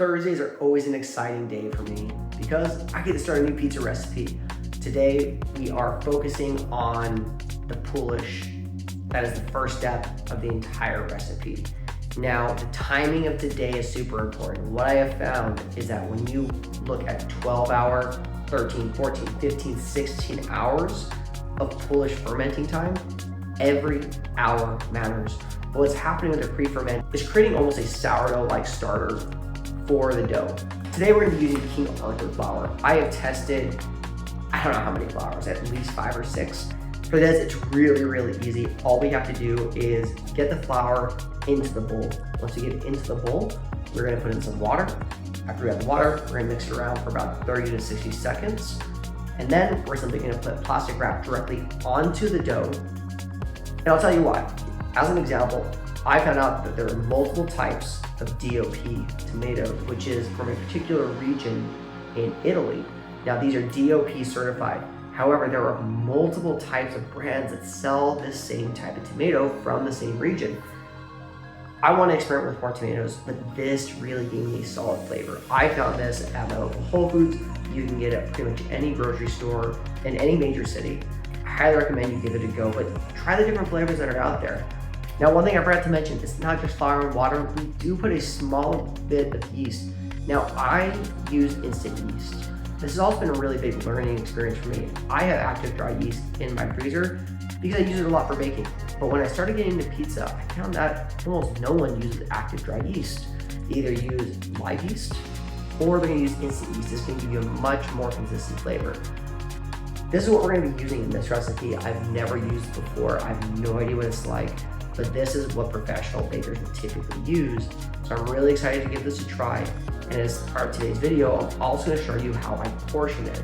Thursdays are always an exciting day for me because I get to start a new pizza recipe. Today, we are focusing on the poolish. That is the first step of the entire recipe. Now, the timing of the day is super important. What I have found is that when you look at 12-hour, 13, 14, 15, 16 hours of poolish fermenting time, every hour matters. What's happening with the pre-ferment is creating almost a sourdough-like starter for the dough. Today we're going to be using King Arthur flour. I have tested, I don't know how many flours, at least 5 or 6. For this, it's really easy. All we have to do is get the flour into the bowl. Once we get it into the bowl, we're going to put in some water. After we have the water, we're going to mix it around for about 30 to 60 seconds. And then we're simply going to put plastic wrap directly onto the dough. And I'll tell you why. As an example, I found out that there are multiple types of DOP tomato, which is from a particular region in Italy. Now these are DOP certified. However, there are multiple types of brands that sell this same type of tomato from the same region. I want to experiment with more tomatoes, but this really gave me a solid flavor. I found this at my local Whole Foods. You can get it at pretty much any grocery store in any major city. I highly recommend you give it a go, but try the different flavors that are out there. Now, one thing I forgot to mention, it's not just flour and water. We do put a small bit of yeast. Now, I use instant yeast. This has also been a really big learning experience for me. I have active dry yeast in my freezer because I use it a lot for baking. But when I started getting into pizza, I found that almost no one uses active dry yeast. They either use live yeast or they're gonna use instant yeast. This can give you a much more consistent flavor. This is what we're gonna be using in this recipe. I've never used it before. I have no idea what it's like, but this is what professional bakers would typically use. So I'm really excited to give this a try. And as part of today's video, I'm also gonna show you how I portion it.